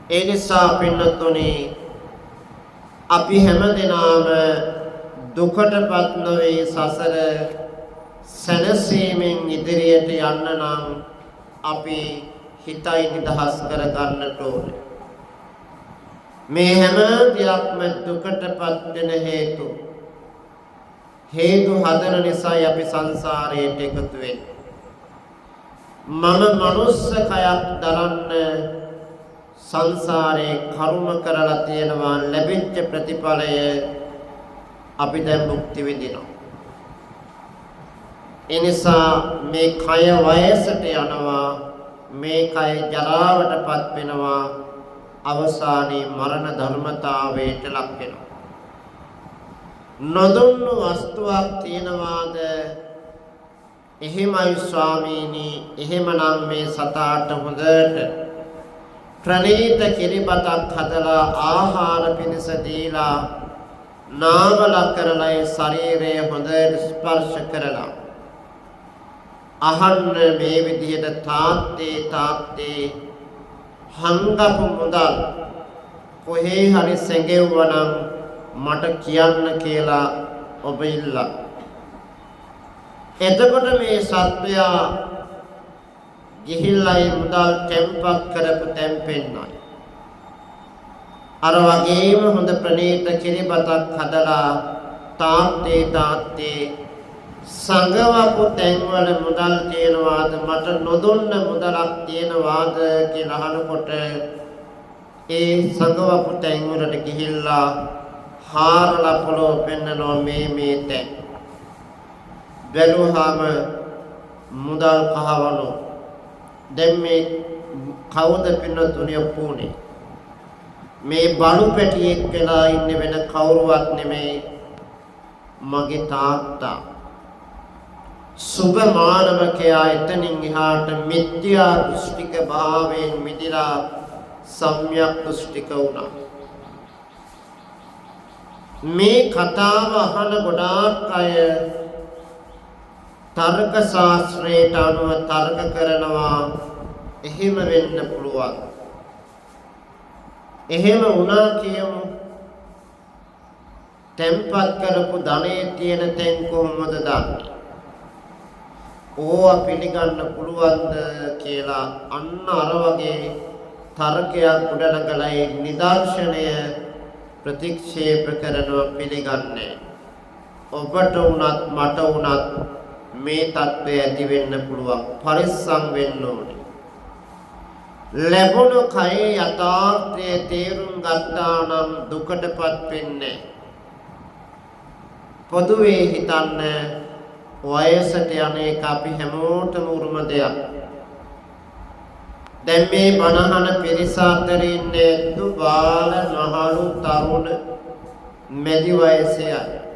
ඒ නිසා පින්නතුනි අපි හැමදෙනාම දුකටපත් නොවේ සසර සැනසීමෙන් ඉදිරියට යන්න නම් අපි හිතයි නිදහස් කර ගන්නට ඕනේ. මේ හැම දෙයක්ම දුකටපත් වෙන හේතු හදන නිසායි අපි සංසාරයට එකතු වෙන්නේ. මම මනුස්ස කයක් දරන්න සංසාරේ කර්ම කරලා තියෙනවා ලැබෙච්ච ප්‍රතිඵලය අපි දැන් භුක්ති විඳිනවා. ඒ නිසා මේ කය වයසට යනවා, මේ කය ජරාවටපත් වෙනවා, අවසානයේ මරණ ධර්මතාවයට ලක් වෙනවා. නොදුන්නු වස්තුවක් තියනවාද? එහෙමයි ස්වාමීනි. එහෙමනම් මේ සතාට හොඳට ප්‍රණීත කිරිබතක් හදලා ආහාර පිණිස දීලා නාවල කරලා ඒ ශරීරය හොඳට ස්පර්ශ කරලා අහන්න මේ විදිහට තාත්තේ හංගපු මුදල් කොහේ හරි සැඟෙව්වනම් මට කියන්න කියලා ඔබ ඉල්ලන්න. එතකොට මේ සත්වයා ගිහිල්ලා ඒ මුදල් තැන්පත් කරපු තැන් පෙන්නයි. අර වගේම හොඳ ප්‍රණීත කිරිබතක් හදලා තාත්තේ සංගවපු තැන්වල මුදල් තියෙනවාද, මට නොදුන්න මුදලක් තියෙනවාද කියලා අහනකොට ඒ සංගවපු තැන්වලට ගිහිල්ලා හාරලා පොළොව පෙන්නනවා මේ තැන්. බැලුවාම මුදල් කහවණු. දැන් මේ කවුද පින්නතුණිය ඔප්පුනේ? මේ බලු පැටියෙක් වෙලා ඉන්නේ වෙන කවුරුවත් නෙමෙයි, මගේ තාත්තා. සුභ මානවකයා එතනින් එහාට මිත්‍යා දෘෂ්ටික භාවයෙන් මිදලා සම්‍යක් දෘෂ්ටික වුණා. මේ කතාව අහන ගොඩාක් අය තර්ක ශාස්ත්‍රයට අනුව තර්ක කරනවා. එහෙම වෙන්න පුළුවන්. එහෙම වුණා කියමු. තැන්පත් කරපු ධනෙ තියෙන තැන් කොහොමද දන්නේ? ඕවා පිළිගන්න පුළුවන්ද කියලා අන්න අර වගේ තර්කයක් උඩනගලා ඒ නිදර්ශනය ප්‍රතික්ෂේප කරනවා, පිළිගන්නේ. ඔබට වුණත් මට වුණත් මේ தත්ත්වය ඇති වෙන්න පුළුවන්. පරිස්සම් වෙන්න ඕනේ. ලැබුණු කයේ යථාර්ථය තේරුම් ගත්තා නම් දුකටපත් වෙන්නේ. පොදුවේ හිතන්න වයසට යන එක අපි හැමෝටම උරුම දෙයක්. දැන් මේ බණහන පිරිස අතර ඉන්නේ දුබාල, මහලු, තරුණ, මැදි වයසේ අය.